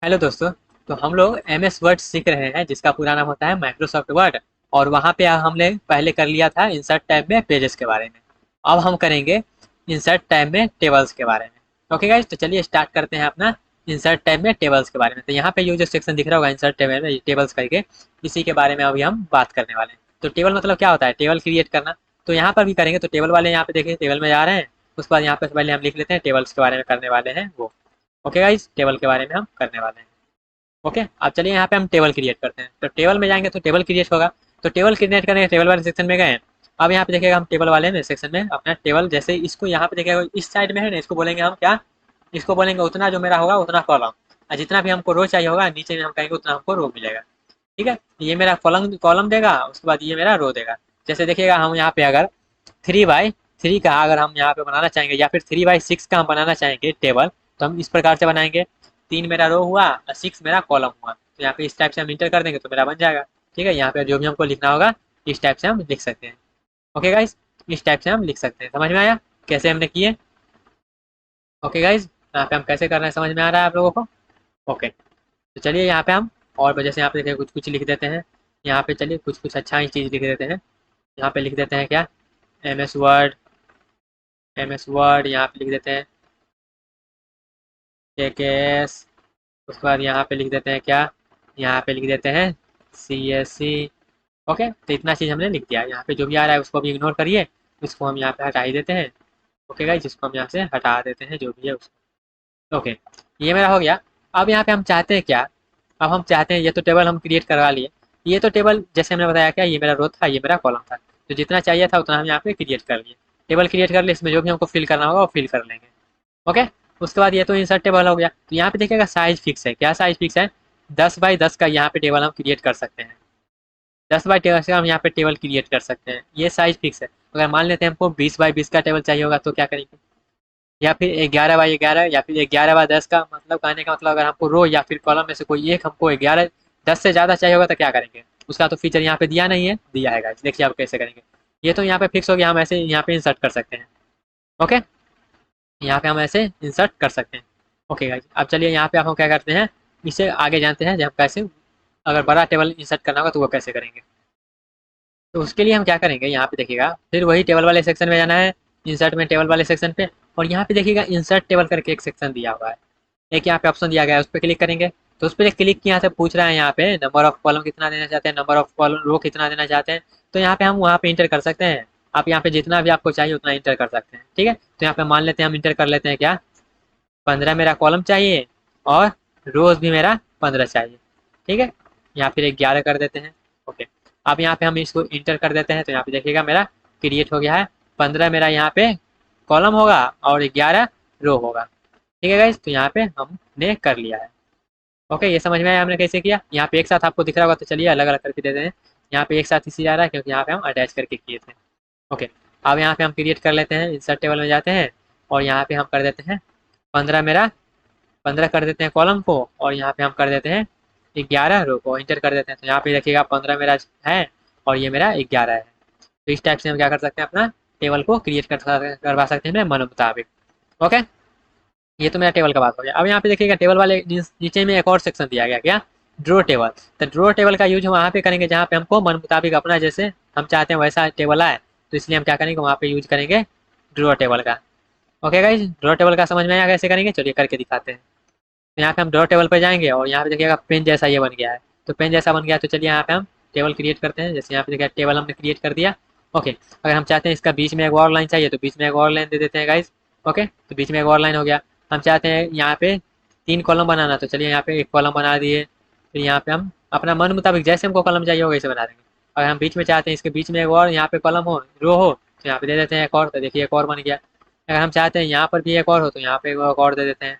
Hello दोस्तों। तो हम लोग एम एस वर्ड सीख रहे हैं जिसका पूरा नाम होता है माइक्रोसॉफ्ट वर्ड। और वहाँ पे हमने पहले कर लिया था इंसर्ट टैब में पेजेस के बारे में। अब हम करेंगे इंसर्ट टैब में टेबल्स के बारे में। ओके गाइस, तो चलिए स्टार्ट करते हैं अपना इंसर्ट टैब में टेबल्स के बारे में। तो यहाँ पे ये जो सेक्शन दिख रहा होगा इंसर्ट टैब में टेबल्स करके, इसी के बारे में अभी हम बात करने वाले हैं। तो टेबल मतलब क्या होता है? टेबल क्रिएट करना। तो यहाँ पर भी करेंगे। तो टेबल वाले यहाँ पे देखिए, टेबल में जा रहे हैं। उसके बाद यहाँ पे पहले हम लिख लेते हैं टेबल्स के बारे में करने वाले हैं वो। ओके गाइस, टेबल के बारे में हम करने वाले हैं। ओके, अब चलिए यहाँ पे हम टेबल क्रिएट करते हैं। तो टेबल में जाएंगे तो टेबल क्रिएट होगा। तो टेबल क्रिएट करने के टेबल वाले सेक्शन में गए। अब यहाँ पे देखिएगा हम टेबल वाले में सेक्शन में अपना टेबल, जैसे इसको यहाँ पे देखिएगा इस साइड में है ना, इसको बोलेंगे हम क्या? इसको बोलेंगे उतना जो मेरा होगा उतना कॉलम। और जितना भी हमको रो चाहिए होगा नीचे में हम कहेंगे उतना हमको रो मिलेगा। ठीक है, ये मेरा कॉलम कॉलम देगा, उसके बाद ये मेरा रो देगा। जैसे देखिएगा हम यहाँ पे अगर 3x3 का अगर हम यहाँ पे बनाना चाहेंगे या फिर 3x6 का हम बनाना चाहेंगे टेबल, तो हम इस प्रकार से बनाएंगे। 3 मेरा रो हुआ और 6 मेरा कॉलम हुआ। तो यहाँ पे इस टाइप से हम इंटर कर देंगे तो मेरा बन जाएगा। ठीक है, यहाँ पे जो भी हमको लिखना होगा इस टाइप से हम लिख सकते हैं। ओके गाइज, इस टाइप से हम लिख सकते हैं। समझ में आया कैसे हमने किए? ओके गाइज, यहाँ पे हम कैसे कर रहे हैं समझ में आ रहा है आप लोगों को? ओके, तो चलिए यहाँ पे हम और वजह से यहाँ पे देखिए कुछ कुछ लिख देते हैं। यहाँ पे चलिए कुछ कुछ अच्छा ही चीज़ लिख देते हैं। यहाँ पे लिख देते हैं क्या? M S Word. M S Word यहाँ पे लिख देते हैं KKS। उसके बाद यहाँ पे लिख देते हैं क्या? यहाँ पे लिख देते हैं CSC। ओके, तो इतना चीज़ हमने लिख दिया। यहाँ पे जो भी आ रहा है उसको भी इग्नोर करिए। इसको हम यहाँ पे हटा ही देते हैं। ओके गाइस, जिसको हम यहाँ से हटा देते हैं जो भी है उसको। ओके, ये मेरा हो गया। अब यहाँ पे हम चाहते हैं क्या? अब हम चाहते हैं, ये तो टेबल हम क्रिएट करवा लिए। ये तो टेबल जैसे हमने बताया क्या, ये मेरा रो था, ये मेरा कॉलम था। तो जितना चाहिए था उतना हम यहाँ पे क्रिएट कर लिए। टेबल क्रिएट कर लिए, इसमें जो भी हमको फिल करना होगा वो फिल कर लेंगे। ओके, उसके बाद ये तो इंसर्ट टेबल हो गया। तो यहाँ पे देखिएगा साइज फिक्स है। क्या साइज फिक्स है? 10x10 का यहाँ पे टेबल हम क्रिएट कर सकते हैं। 10x10 का हम यहाँ पे टेबल क्रिएट कर सकते हैं, ये साइज फिक्स है। अगर मान लेते हैं हमको 20x20 का टेबल चाहिए होगा तो क्या करेंगे? या फिर 11x11 या फिर 11x10 का, मतलब कहने का मतलब अगर हमको रो या फिर कॉलम में से कोई एक हमको 10 से ज़्यादा चाहिए होगा तो क्या करेंगे? उसका तो फीचर यहाँ पे दिया नहीं है, दिया है गाइस, देखिए आप कैसे करेंगे। ये तो यहाँ पे फिक्स हो गया, हम ऐसे यहाँ पे इंसर्ट कर सकते हैं। ओके, यहाँ पे हम ऐसे इंसर्ट कर सकते हैं। ओके गाइस, अब चलिए यहाँ पे हम क्या करते हैं, इसे आगे जानते हैं जब हम कैसे अगर बड़ा टेबल इंसर्ट करना होगा तो वो कैसे करेंगे। तो उसके लिए हम क्या करेंगे, यहाँ पे देखिएगा फिर वही टेबल वाले सेक्शन में जाना है। इंसर्ट में टेबल वाले सेक्शन पे, और यहाँ पे देखिएगा इंसर्ट टेबल करके एक सेक्शन दिया हुआ है। एक यहाँ पे ऑप्शन दिया गया है, उस पर क्लिक करेंगे। तो उस पर क्लिक किया से पूछ रहा है यहाँ पे नंबर ऑफ कॉलम कितना देना चाहते हैं, नंबर ऑफ कॉलम रो कितना देना चाहते हैं। तो यहाँ पे हम वहाँ पे इंटर कर सकते हैं। आप यहाँ पे जितना भी आपको चाहिए उतना इंटर कर सकते हैं। ठीक है, तो यहाँ पे मान लेते हैं हम इंटर कर लेते हैं क्या? 15 मेरा कॉलम चाहिए और रोज भी मेरा 15 चाहिए। ठीक है, यहाँ फिर 11 कर देते हैं। ओके, अब यहाँ पे हम इसको इंटर कर देते हैं तो यहाँ पे देखिएगा मेरा क्रिएट हो गया है। 15 मेरा यहाँ पे कॉलम होगा और 11 रो होगा। ठीक है गाइस, तो यहाँ पे हमने कर लिया है। ओके, ये समझ में आया हमने कैसे किया? यहाँ पे एक साथ आपको दिख रहा होगा तो चलिए अलग अलग करके दे दें। यहाँ पे एक साथ इसी आ रहा है क्योंकि यहाँ पे हम अटैच करके किए थे। ओके, अब यहाँ पे हम क्रिएट कर लेते हैं, इंसर्ट टेबल में जाते हैं और यहाँ पे हम कर देते हैं 15 मेरा, 15 कर देते हैं कॉलम को और यहाँ पे हम कर देते हैं 11 रो को इंटर कर देते हैं। तो यहाँ पे देखिएगा 15 मेरा है और ये मेरा 11 है। तो इस टाइप से हम क्या कर सकते हैं, अपना टेबल को क्रिएट करवा सकते हैं मन मुताबिक। ओके, ये तो मेरा टेबल का बात हो गया। अब यहाँ पे देखिएगा टेबल वाले नीचे में एक और सेक्शन दिया गया, क्या? Draw table. तो ड्रॉ टेबल का यूज हम वहाँ पे करेंगे जहाँ पे हमको मन मुताबिक अपना जैसे हम चाहते हैं वैसा टेबल आए। तो इसलिए हम क्या करेंगे, वहाँ पे यूज करेंगे ड्रॉ टेबल का। ओके गाइज, ड्रॉ टेबल का समझ में आया कैसे करेंगे? चलिए करके दिखाते हैं। तो यहाँ पे हम ड्रॉ टेबल पर जाएंगे और यहाँ पे देखिएगा पेन जैसा ये बन गया है। तो पेन जैसा बन गया तो चलिए यहाँ पे हम टेबल क्रिएट करते हैं। जैसे यहाँ पे देखिए टेबल हमने क्रिएट कर दिया। ओके, अगर हम चाहते हैं इसका बीच में एक और लाइन चाहिए तो बीच में एक और लाइन दे देते हैं गाइज। ओके, तो बीच में एक और लाइन हो गया। हम चाहते हैं यहाँ पे 3 कॉलम बनाना, तो चलिए यहाँ पे एक कॉलम बना दिए। फिर यहाँ पे हम अपना मन मुताबिक जैसे हमको कॉलम चाहिए होगा वैसे बना देंगे। अगर हम बीच में चाहते हैं इसके बीच में एक और यहाँ पे कॉलम हो, रो हो, तो यहाँ पे दे देते हैं एक और। तो देखिए एक और बन गया। अगर हम चाहते हैं यहाँ पर भी एक और हो तो यहाँ पे एक और दे देते हैं।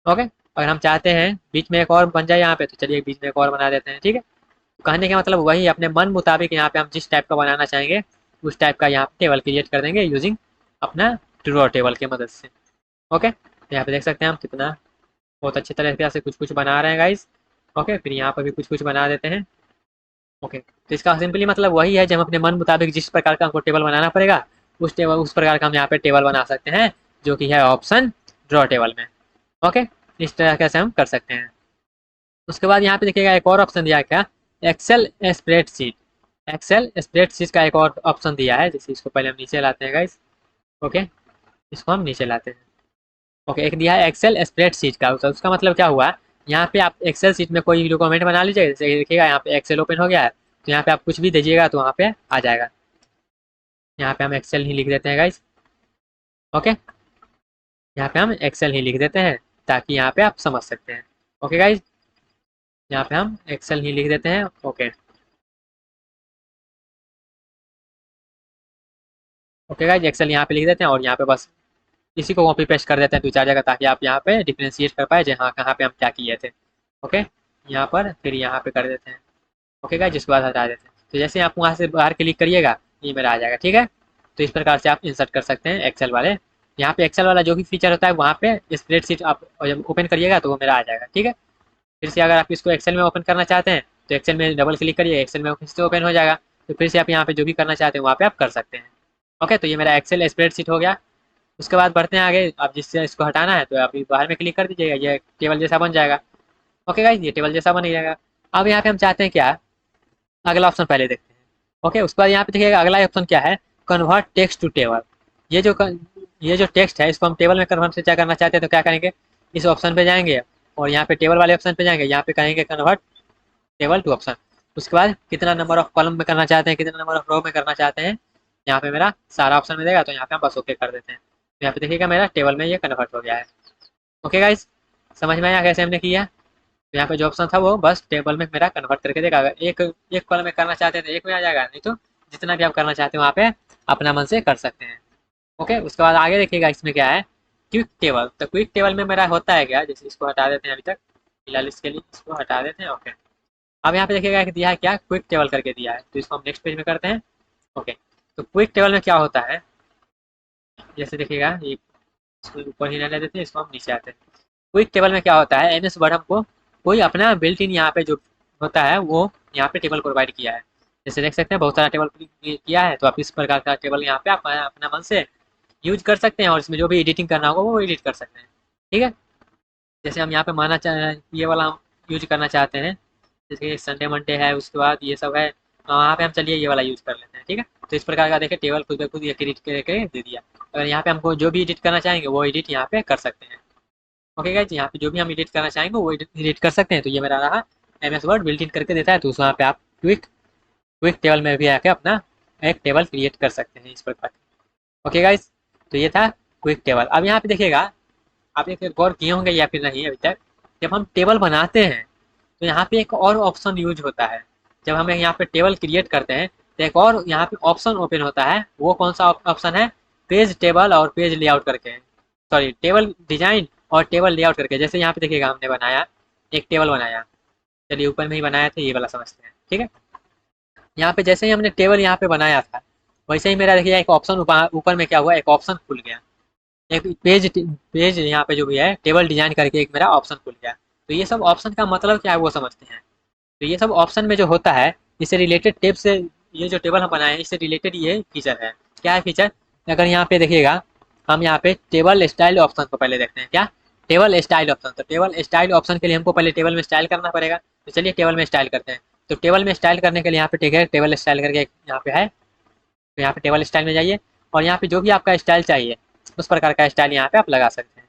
ओके, अगर हम चाहते हैं बीच में एक और बन जाए यहाँ पे तो चलिए बीच में एक और बना देते हैं। ठीक है, तो कहने का मतलब वही, अपने मन मुताबिक यहाँ पे हम जिस टाइप का बनाना चाहेंगे उस टाइप का यहाँ पे टेबल क्रिएट कर देंगे यूजिंग अपना ड्रॉ टेबल की मदद से। ओके, तो यहाँ पे देख सकते हैं हम कितना बहुत अच्छे तरीके से कुछ कुछ बना रहे हैं गाइस। ओके, फिर यहाँ पर भी कुछ कुछ बना देते हैं। ओके, तो इसका सिंपली मतलब वही है, जब हम अपने मन मुताबिक जिस प्रकार का हमको टेबल बनाना पड़ेगा उस प्रकार का हम यहाँ पे टेबल बना सकते हैं, जो कि है ऑप्शन ड्रॉ टेबल में। ओके, इस तरह से हम कर सकते हैं। उसके बाद यहाँ पे देखिएगा एक और ऑप्शन दिया है क्या, एक्सेल स्प्रेडशीट। एक्सेल स्प्रेडशीट का एक और ऑप्शन दिया है, जैसे इसको पहले हम नीचे लाते हैं गाइस। ओके, इसको हम नीचे लाते हैं। ओके, एक दिया है एक्सेल स्प्रेडशीट का, उसका मतलब क्या हुआ, यहाँ पे आप एक्सेल शीट में कोई डॉक्यूमेंट बना लीजिए, जैसे देखिएगा यहाँ पे एक्सेल ओपन हो गया है, तो यहाँ पे आप कुछ भी दीजिएगा तो वहाँ पे आ जाएगा। यहाँ पे हम एक्सेल ही लिख देते हैं गाइस। ओके, यहाँ पे हम एक्सेल ही लिख देते हैं ताकि यहाँ पे आप समझ सकते हैं। ओके गाइस, यहाँ पे हम एक्सेल ही लिख देते हैं। ओके, ओके गाइस, एक्सेल यहाँ पे लिख देते हैं और यहाँ पे बस इसी को कॉपी पेस्ट कर देते हैं 2-4 जगह, ताकि आप यहाँ पे डिफ्रेंशिएट कर पाए जहाँ कहाँ पे हम क्या किए थे। ओके, यहाँ पर फिर यहाँ पे कर देते हैं। ओके गाइस, जिसके बाद हटा देते हैं, तो जैसे आप वहाँ से बाहर क्लिक करिएगा ये मेरा आ जाएगा। ठीक है, तो इस प्रकार से आप इंसर्ट कर सकते हैं एक्सेल वाले। यहाँ पे एक्सेल वाला जो भी फीचर होता है वहाँ पे स्प्रेडशीट आप जब ओपन करिएगा तो वो मेरा आ जाएगा। ठीक है, फिर से अगर आप इसको एक्सेल में ओपन करना चाहते हैं तो एक्सेल में डबल क्लिक करिए, एक्सेल में फिर से ओपन हो जाएगा। तो फिर से आप यहाँ पे जो भी करना चाहते हैं वहाँ पे आप कर सकते हैं। ओके, तो ये मेरा एक्सेल स्प्रेडशीट हो गया। उसके बाद बढ़ते हैं आगे, आप जिससे इसको हटाना है तो आप बाहर में क्लिक कर दीजिएगा, ये टेबल जैसा बन जाएगा। ओके गाइस, ये टेबल जैसा बन जाएगा। अब यहाँ पे हम चाहते हैं क्या, अगला ऑप्शन पहले देखते हैं। ओके, उसके बाद यहाँ पे देखिएगा अगला ऑप्शन क्या है, कन्वर्ट टेक्स्ट टू टेबल। ये जो ये जो टेक्स्ट है इसको हम टेबल में कन्वर्ट से क्या करना चाहते हैं तो क्या करेंगे, इस ऑप्शन पे जाएंगे और यहाँ पे टेबल वाले ऑप्शन पे जाएंगे, यहाँ पे कहेंगे कन्वर्ट टेबल टू ऑप्शन। उसके बाद कितना नंबर ऑफ कॉलम में करना चाहते हैं, कितना नंबर ऑफ रो में करना चाहते हैं, यहाँ पे मेरा सारा ऑप्शन मिलेगा, तो यहाँ पे हम बस ओके कर देते हैं। तो यहाँ पे देखिएगा मेरा टेबल में ये कन्वर्ट हो गया है। ओके गाइस, समझ में आया कैसे हमने किया। तो यहाँ पे जो ऑप्शन था वो बस टेबल में मेरा कन्वर्ट करके देगा, अगर एक एक कॉलम में करना चाहते हैं तो एक में आ जाएगा, नहीं तो जितना भी आप करना चाहते हैं वहाँ पे अपना मन से कर सकते हैं। ओके, उसके बाद आगे देखिएगा इसमें क्या है, क्विक टेबल। तो क्विक टेबल में मेरा होता है क्या, जैसे इसको हटा देते हैं, अभी तक फिलहाल इसके लिए इसको हटा देते हैं। ओके, अब यहाँ पे देखिएगा एक दिया है क्या, क्विक टेबल करके दिया है, तो इसको हम नेक्स्ट पेज में करते हैं। ओके, तो क्विक टेबल में क्या होता है, जैसे देखिएगा ये इसको ऊपर ही रहने देते हैं, इसको हम नीचे आते हैं। क्विक टेबल में क्या होता है, एमएस वर्ड हमको कोई अपना बिल्ट इन यहाँ पे जो होता है वो यहाँ पे टेबल प्रोवाइड किया है। जैसे देख सकते हैं बहुत सारा टेबल किया है, तो आप इस प्रकार का टेबल यहाँ पे आप अपना मन से यूज कर सकते हैं और इसमें जो भी एडिटिंग करना होगा वो एडिट कर सकते हैं। ठीक है, जैसे हम यहाँ पे माना ये वाला हम यूज करना चाहते हैं, जैसे संडे मंडे है, उसके बाद ये सब है, तो वहाँ पे हम चलिए ये वाला यूज कर लेते हैं। ठीक है, तो इस प्रकार का देखिए टेबल खुद ब खुद ये एडिट करके दे दिया। अगर यहाँ पे हमको जो भी एडिट करना चाहेंगे वो एडिट यहाँ पे कर सकते हैं। ओके गाइस, यहाँ पे जो भी हम एडिट करना चाहेंगे वो एडिट कर सकते हैं। तो ये मेरा रहा एमएस वर्ड बिल्ट इन करके देता है, तो वहाँ पे आप क्विक क्विक टेबल में भी आके अपना एक टेबल क्रिएट कर सकते हैं इस प्रकार। ओके गाइस, तो ये था क्विक टेबल। अब यहाँ पे देखिएगा, आप एक गौर किए होंगे या फिर नहीं अभी तक, जब हम टेबल बनाते हैं तो यहाँ पे एक और ऑप्शन यूज होता है। जब हम यहाँ पे टेबल क्रिएट करते हैं तो एक और यहाँ पे ऑप्शन ओपन होता है, वो कौन सा ऑप्शन है, पेज टेबल और पेज लेआउट करके, सॉरी टेबल डिजाइन और टेबल लेआउट करके। जैसे यहाँ पे देखिएगा हमने बनाया एक टेबल बनाया, चलिए ऊपर में ही बनाया था, ये वाला समझते हैं। ठीक है, यहाँ पे जैसे ही हमने टेबल यहाँ पे बनाया था वैसे ही मेरा देखिए एक ऑप्शन ऊपर में क्या हुआ, एक ऑप्शन खुल गया, एक पेज पेज यहाँ पे जो भी है टेबल डिजाइन करके एक मेरा ऑप्शन खुल गया। तो ये सब ऑप्शन का मतलब क्या है वो समझते हैं। तो ये सब ऑप्शन में जो होता है इससे रिलेटेड टेब से, ये जो टेबल हम बनाए हैं इससे रिलेटेड ये फीचर है। क्या है फीचर, अगर यहाँ पे देखिएगा हम यहाँ पे टेबल स्टाइल ऑप्शन को पहले देखते हैं, क्या टेबल स्टाइल ऑप्शन। तो टेबल स्टाइल ऑप्शन के लिए हमको पहले टेबल में स्टाइल करना पड़ेगा, तो चलिए टेबल में स्टाइल करते हैं। तो टेबल में स्टाइल करने के लिए यहाँ पे ठीक है टेबल स्टाइल करके यहाँ पे है, तो यहाँ पे टेबल स्टाइल में जाइए और यहाँ पे जो भी आपका स्टाइल चाहिए उस प्रकार का स्टाइल यहाँ पे आप लगा सकते हैं।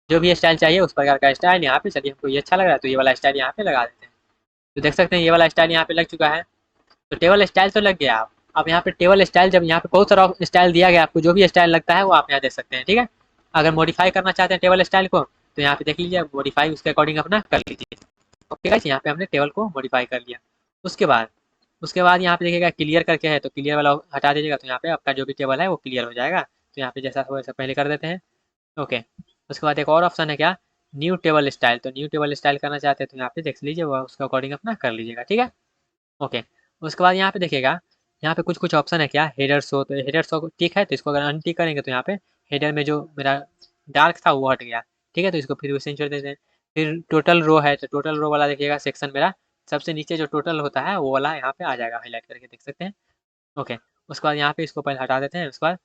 जो भी स्टाइल चाहिए उस प्रकार का स्टाइल यहाँ पे, चलिए हमको ये अच्छा लग रहा है तो ये वाला स्टाइल यहाँ पे लगा देते हैं। तो देख सकते हैं ये वाला स्टाइल यहाँ पे लग चुका है। तो टेबल स्टाइल तो लग गया। आप अब यहाँ पे टेबल स्टाइल, जब यहाँ पे बहुत सारा स्टाइल दिया गया, आपको जो भी स्टाइल लगता है वो आप यहाँ देख सकते हैं। ठीक है, अगर मॉडिफाई करना चाहते हैं टेबल स्टाइल को तो यहाँ पे देख लीजिए, मॉडिफाई उसके अकॉर्डिंग अपना कर लीजिए। ओके गाइस, यहाँ पे हमने टेबल को मॉडिफाई कर लिया। उसके बाद यहाँ पे देखिएगा क्लियर करके है, तो क्लियर वाला हटा दीजिएगा, तो यहाँ पे आपका जो भी टेबल है वो क्लियर हो जाएगा। तो यहाँ पे जैसा हो वैसा पहले कर देते हैं। ओके, उसके बाद एक और ऑप्शन है क्या, न्यू टेबल स्टाइल। तो न्यू टेबल स्टाइल करना चाहते हैं तो यहाँ पे देख लीजिए, वो उसके अकॉर्डिंग अपना कर लीजिएगा। ठीक है, ओके, उसके बाद यहाँ पे देखिएगा यहाँ पे कुछ कुछ ऑप्शन है क्या, हेडर शो। तो हेडर शो ठीक है, तो इसको अगर अनटिक करेंगे तो यहाँ पे हेडर में जो मेरा डार्क था वो हट गया। ठीक है, तो इसको फिर वैसे ही छोड़ देते हैं। फिर टोटल रो है, तो टोटल रो वाला देखिएगा सेक्शन मेरा सबसे नीचे जो टोटल होता है वो वाला यहाँ पे आ जाएगा, हाईलाइट करके देख सकते हैं। ओके, उसके बाद यहाँ पे इसको पहले हटा देते हैं। उसके बाद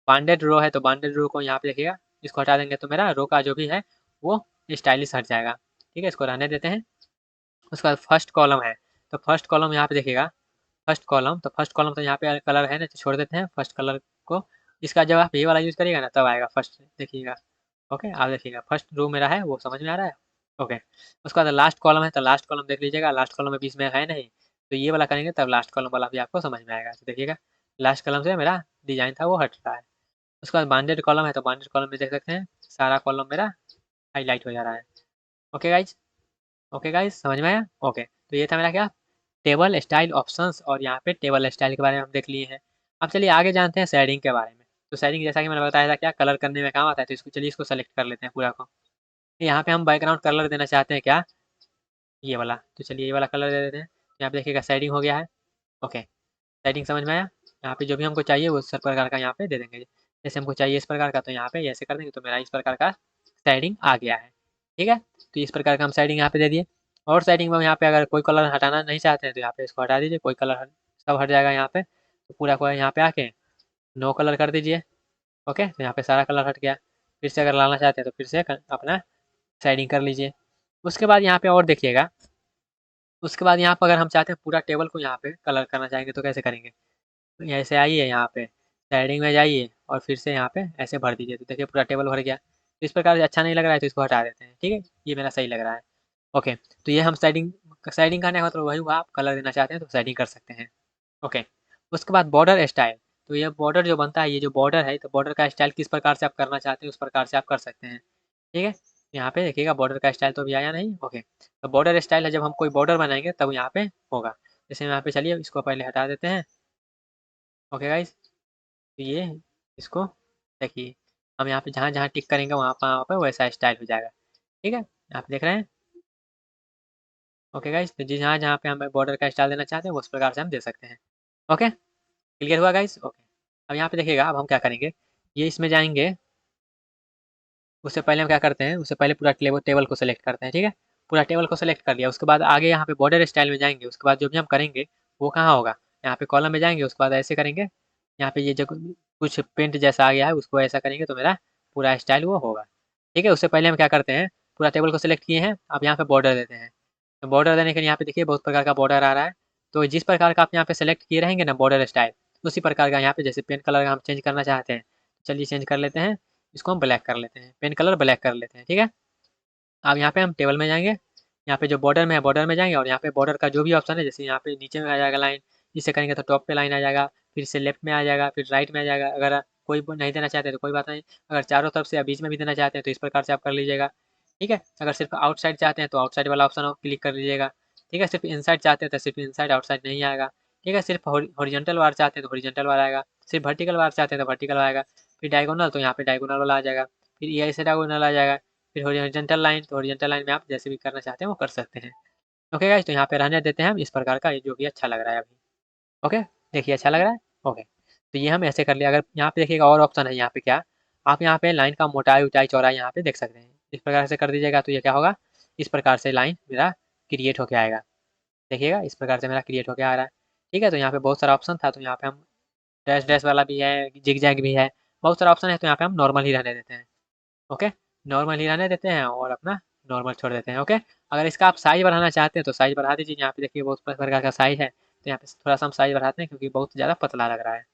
बाउंडेड रो है, तो बाउंडेड रो को यहाँ पे देखिएगा, इसको हटा देंगे तो मेरा रो का जो भी है वो स्टाइलिश हट जाएगा। ठीक है, इसको रहने देते हैं। उसके बाद फर्स्ट कॉलम है, तो फर्स्ट कॉलम यहाँ पे देखिएगा, फर्स्ट कॉलम, तो फर्स्ट कॉलम तो यहाँ पे कलर है ना, तो छोड़ देते हैं फर्स्ट कलर को। इसका जब आप ये वाला यूज़ करिएगा ना तब आएगा फर्स्ट, देखिएगा। ओके, आप देखिएगा फर्स्ट रो मेरा है, वो समझ में आ रहा है। ओके, उसके बाद लास्ट कॉलम है, तो लास्ट कॉलम देख लीजिएगा, लास्ट कॉलम में बीच में है नहीं, तो ये वाला करेंगे तब लास्ट कॉलम वाला भी आपको समझ में आएगा। तो देखिएगा लास्ट कॉलम से मेरा डिजाइन था वो हट रहा है। उसके बाद बाउंडेड कॉलम है, तो बाउंडेड कॉलम में देख सकते हैं सारा कॉलम मेरा हाईलाइट हो जा रहा है। ओके गाइज, ओके गाइज, समझ में आया। ओके, तो ये था मेरा क्या, टेबल स्टाइल ऑप्शंस, और यहाँ पे टेबल स्टाइल के बारे में हम देख लिए हैं। अब चलिए आगे जानते हैं शेडिंग के बारे में। तो शेडिंग जैसा कि मैंने बताया था क्या कलर करने में काम आता है, तो इसको चलिए इसको सेलेक्ट कर लेते हैं पूरा को। यहाँ पे हम बैकग्राउंड कलर देना चाहते हैं क्या, ये वाला, तो चलिए ये वाला कलर दे देते हैं। यहाँ पे देखिएगा शेडिंग हो गया है। ओके, शेडिंग समझ में आया। यहाँ पे जो भी हमको चाहिए वो सब प्रकार का यहाँ पे दे देंगे। जैसे हमको चाहिए इस प्रकार का, तो यहाँ पे ऐसे कर देंगे, तो मेरा इस प्रकार का शेडिंग आ गया है। ठीक है, तो इस प्रकार का हम शेडिंग यहाँ पे दे दिए। और शेडिंग में यहाँ पे अगर कोई कलर हटाना नहीं चाहते हैं तो यहाँ पे इसको हटा दीजिए, कोई कलर सब हट जाएगा यहाँ पे। तो पूरा को यहाँ पे आके नो कलर कर दीजिए। ओके, तो यहाँ पे सारा कलर हट गया। फिर से अगर लाना चाहते हैं तो फिर से अपना शेडिंग कर लीजिए। उसके बाद यहाँ पे और देखिएगा, उसके बाद यहाँ पर अगर हम चाहते हैं पूरा टेबल को यहाँ पे कलर करना चाहेंगे तो कैसे करेंगे, तो ऐसे आइए यहाँ पे शेडिंग में जाइए और फिर से यहाँ पे ऐसे भर दीजिए, तो देखिए पूरा टेबल भर गया। तो इस प्रकार से अच्छा नहीं लग रहा है तो इसको हटा देते हैं। ठीक है, ये मेरा सही लग रहा है। ओके, तो ये हम शेडिंग, शेडिंग करने का मतलब वही हुआ, आप कलर देना चाहते हैं तो शेडिंग कर सकते हैं। ओके, उसके बाद बॉर्डर स्टाइल, तो ये बॉर्डर जो बनता है, ये जो बॉर्डर है, तो बॉर्डर का स्टाइल किस प्रकार से आप करना चाहते हैं उस प्रकार से आप कर सकते हैं। ठीक है, यहाँ पे देखिएगा बॉर्डर का स्टाइल तो अभी आया नहीं। ओके, तो बॉर्डर स्टाइल है जब हम कोई बॉर्डर बनाएंगे तब यहाँ पे होगा। जैसे यहाँ पे चलिए इसको पहले हटा देते हैं। ओके गाइस, तो ये इसको देखिए, हम यहाँ पे जहाँ जहाँ टिक करेंगे वहाँ पे वैसा स्टाइल हो जाएगा। ठीक है, आप देख रहे हैं। ओके गाइस, तो जी जहाँ जहाँ पे हम बॉर्डर का स्टाइल देना चाहते हैं उस प्रकार से हम दे सकते हैं। ओके, क्लियर हुआ गाइस। ओके, अब यहाँ पे देखिएगा, अब हम क्या करेंगे, ये इसमें जाएंगे। उससे पहले हम क्या करते हैं, उससे पहले पूरा टेबल को सेलेक्ट करते हैं। ठीक है, पूरा टेबल को सेलेक्ट कर लिया, उसके बाद आगे यहाँ पे बॉर्डर स्टाइल में जाएंगे। उसके बाद जो भी हम करेंगे वो कहाँ होगा, यहाँ पे कॉलम में जाएंगे। उसके बाद ऐसे करेंगे, यहाँ पे ये जो कुछ पेंट जैसा आ गया है उसको ऐसा करेंगे तो मेरा पूरा स्टाइल वो होगा। ठीक है, उससे पहले हम क्या करते हैं, पूरा टेबल को सिलेक्ट किए हैं, अब यहाँ पे बॉर्डर देते हैं। तो बॉर्डर देने के लिए यहाँ पे देखिए बहुत प्रकार का बॉर्डर आ रहा है। तो जिस प्रकार का आप यहाँ पे सेलेक्ट किए रहेंगे ना बॉर्डर स्टाइल, उसी प्रकार का यहाँ पे जैसे पेन कलर का हम चेंज करना चाहते हैं, चलिए चेंज कर लेते हैं। इसको हम ब्लैक कर लेते हैं, पेन कलर ब्लैक कर लेते हैं। ठीक है, अब यहाँ पे हम टेबल में जाएंगे, यहाँ पे जो बॉर्डर में है बॉर्डर में जाएंगे, और यहाँ पे बॉर्डर का जो भी ऑप्शन है, जैसे यहाँ पे नीचे में आ जाएगा लाइन, इसे करेंगे तो टॉप पे लाइन आ जाएगा, फिर से लेफ्ट में आ जाएगा, फिर राइट में आ जाएगा। अगर कोई नहीं देना चाहते तो कोई बात नहीं, अगर चारों तरफ से या बीच में भी देना चाहते हैं तो इस प्रकार से आप कर लीजिएगा। ठीक है, अगर सिर्फ आउटसाइड चाहते हैं तो आउटसाइड वाला ऑप्शन क्लिक कर लीजिएगा। ठीक है, सिर्फ इनसाइड चाहते हैं तो सिर्फ इनसाइड, आउटसाइड नहीं आएगा। ठीक है, सिर्फ हॉरिजॉन्टल बार चाहते हैं तो हॉरिजॉन्टल बार आएगा, सिर्फ वर्टिकल बार चाहते हैं तो वर्टिकल आएगा, फिर डायगोनल तो यहाँ पे डायगोनल वाला आ जाएगा, फिर ये ऐसे डायगोनल आ जाएगा, फिर हॉरिजॉन्टल लाइन, तो हॉरिजॉन्टल लाइन में आप जैसे भी करना चाहते हैं वो कर सकते हैं। ओके गाइस, तो यहाँ पे रहने देते हैं हम इस प्रकार का, जो कि अच्छा लग रहा है अभी। ओके, देखिए अच्छा लग रहा है। ओके, तो ये हम ऐसे कर लिया। अगर यहाँ पे देखिएगा और ऑप्शन है, यहाँ पे क्या, आप यहाँ पे लाइन का मोटाई ऊंचाई चौड़ाई यहाँ पे देख सकते हैं। इस प्रकार से कर दीजिएगा तो ये क्या होगा, इस प्रकार से लाइन मेरा क्रिएट होके आएगा। देखिएगा इस प्रकार से मेरा क्रिएट होके आ रहा है। ठीक है, तो यहाँ पे बहुत सारा ऑप्शन था, तो यहाँ पे हम डैश डैश वाला भी है, जिग जैग भी है, बहुत सारा ऑप्शन है, तो यहाँ पे हम नॉर्मल ही रहने देते हैं। ओके, नॉर्मल ही रहने देते हैं और अपना नॉर्मल छोड़ देते हैं। ओके, अगर इसका आप साइज़ बढ़ाना चाहते हैं तो साइज़ बढ़ा दीजिए। यहाँ पे देखिए बहुत प्रकार का साइज़ है, तो यहाँ पे थोड़ा सा हम साइज़ बढ़ाते हैं क्योंकि बहुत ज़्यादा पतला लग रहा है।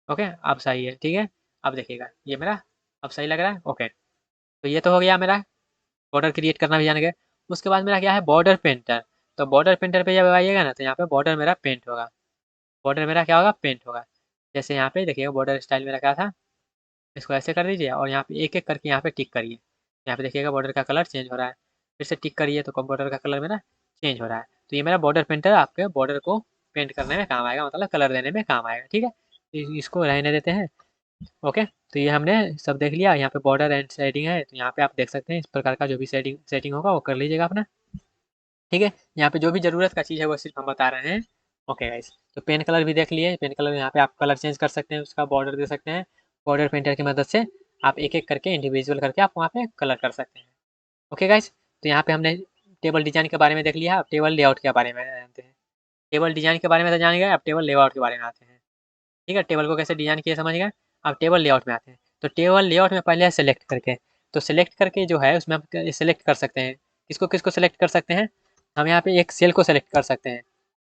ओके, अब सही है। ठीक है, अब देखिएगा ये मेरा अब सही लग रहा है। ओके, तो ये तो हो गया मेरा, बॉर्डर क्रिएट करना भी जान गए। उसके बाद मेरा क्या है, बॉर्डर पेंटर। तो बॉर्डर पेंटर पे जब आइएगा ना तो यहाँ पे बॉर्डर मेरा पेंट होगा, बॉर्डर मेरा क्या होगा, पेंट होगा। जैसे यहाँ पे देखिएगा बॉर्डर स्टाइल मेरा क्या था, इसको ऐसे कर दीजिए और यहाँ पे एक एक करके यहाँ पे टिक करिए। यहाँ पे देखिएगा बॉर्डर का कलर चेंज हो रहा है, फिर से टिक करिए तो बॉर्डर का कलर मेरा चेंज हो रहा है। तो ये मेरा बॉर्डर पेंटर आपके बॉर्डर को पेंट करने में काम आएगा, मतलब कलर देने में काम आएगा। ठीक है, इसको रहने देते हैं। ओके, तो ये हमने सब देख लिया। यहाँ पे बॉर्डर एंड शेडिंग है, तो यहाँ पे आप देख सकते हैं इस प्रकार का जो भी सेटिंग होगा वो कर लीजिएगा अपना। ठीक है, यहाँ पे जो भी ज़रूरत का चीज़ है वो सिर्फ हम बता रहे हैं। ओके गाइस, तो पेन कलर भी देख लिए, पेन कलर यहाँ पे आप कलर चेंज कर सकते हैं, उसका बॉर्डर दे सकते हैं। बॉर्डर पेंटर की मदद से आप एक एक करके इंडिविजुअल करके आप वहाँ पे कलर कर सकते हैं। ओके गाइस, तो यहाँ पे हमने टेबल डिजाइन के बारे में देख लिया। अब टेबल लेआउट के बारे में जानते हैं। टेबल डिजाइन के बारे में तो जान गए, अब टेबल लेआउट के बारे में आते हैं। ठीक है, टेबल को कैसे डिजाइन किए समझ गए। अब टेबल लेआउट में आते हैं। तो टेबल लेआउट में पहले सेलेक्ट करके, तो सेलेक्ट करके जो है उसमें हम सेलेक्ट कर सकते हैं, किसको किसको सेलेक्ट कर सकते हैं, हम यहाँ पे एक सेल को सेलेक्ट कर सकते हैं।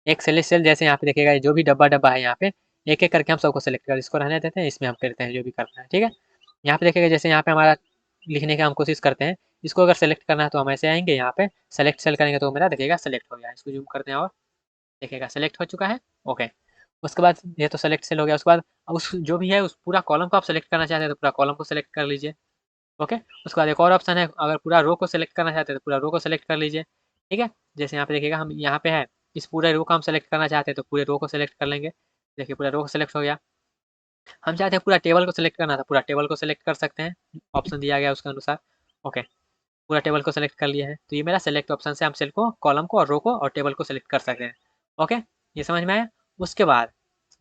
एक सेल जैसे यहाँ पे देखिएगा जो भी डब्बा है यहाँ पे एक एक करके हम सबको सेलेक्ट कर, इसको रहने देते हैं, इसमें हम करते हैं जो भी करना है। ठीक है, यहाँ पे देखिएगा जैसे यहाँ पे हमारा लिखने का हम कोशिश करते हैं, इसको अगर सेलेक्ट करना है तो हम ऐसे आएंगे यहाँ पे सेलेक्ट सेल करेंगे तो मेरा देखिएगा सेलेक्ट हो गया। इसको जूम करते हैं और देखिएगा सेलेक्ट हो चुका है। ओके, उसके बाद ये तो सेलेक्ट सेल हो गया। उसके बाद उस जो भी है उस पूरा कॉलम को आप सेलेक्ट करना चाहते हैं तो पूरा कॉलम को सेलेक्ट कर लीजिए। ओके, उसके बाद एक और ऑप्शन है, अगर पूरा रो को सेलेक्ट करना चाहते हैं तो पूरा रो को सेलेक्ट कर लीजिए। ठीक है, जैसे यहाँ पे देखिएगा हम यहाँ पे है, इस पूरे रो को हम सेलेक्ट करना चाहते हैं तो पूरे रो को सेलेक्ट कर लेंगे। देखिए पूरा रो को सेलेक्ट हो गया। हम चाहते हैं पूरा टेबल को सेलेक्ट करना था, पूरा टेबल को सेलेक्ट कर सकते हैं, ऑप्शन दिया गया उसके अनुसार। ओके, पूरा टेबल को सेलेक्ट कर लिया है तो ये मेरा सेलेक्ट ऑप्शन से हम सेल को, कॉलम को और रो को और टेबल को सेलेक्ट कर सकते हैं। ओके, ये समझ में आया। उसके बाद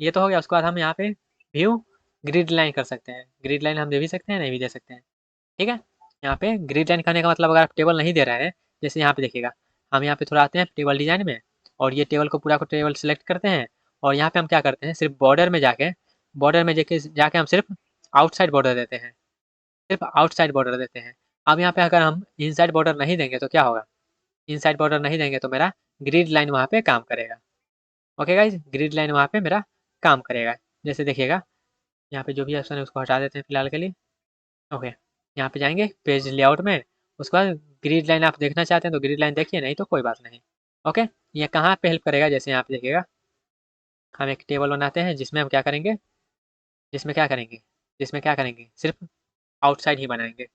ये तो हो गया, उसके बाद हम यहाँ पे व्यू ग्रिड लाइन कर सकते हैं। ग्रिड लाइन हम दे भी सकते हैं, नहीं भी दे सकते हैं। ठीक है, यहाँ पे ग्रिड लाइन करने का मतलब अगर आप टेबल नहीं दे रहे हैं, जैसे यहाँ पे देखिएगा हम यहाँ पे थोड़ा आते हैं टेबल डिजाइन में और ये टेबल को पूरा को टेबल सेलेक्ट करते हैं और यहाँ पे हम क्या करते हैं, सिर्फ बॉर्डर में जाके, बॉर्डर में जाके हम सिर्फ आउटसाइड बॉर्डर देते हैं, सिर्फ आउटसाइड बॉर्डर देते हैं। अब यहाँ पे अगर हम इनसाइड बॉर्डर नहीं देंगे तो क्या होगा, इनसाइड बॉर्डर नहीं देंगे तो मेरा ग्रिड लाइन वहाँ पे काम करेगा। ओके गाइज, ग्रिड लाइन वहाँ पे मेरा काम करेगा। जैसे देखिएगा यहाँ पे जो भी ऑप्शन है उसको हटा देते हैं फिलहाल के लिए। ओके, यहाँ पे जाएंगे पेज लेआउट में, उसके बाद ग्रिड लाइन आप देखना चाहते हैं तो ग्रिड लाइन देखिए, नहीं तो कोई बात नहीं। ओके, ये कहाँ पे हेल्प करेगा, जैसे यहाँ पे देखिएगा हम एक टेबल बनाते हैं जिसमें हम क्या करेंगे, जिसमें क्या करेंगे, जिसमें क्या करेंगे, सिर्फ आउटसाइड ही बनाएंगे।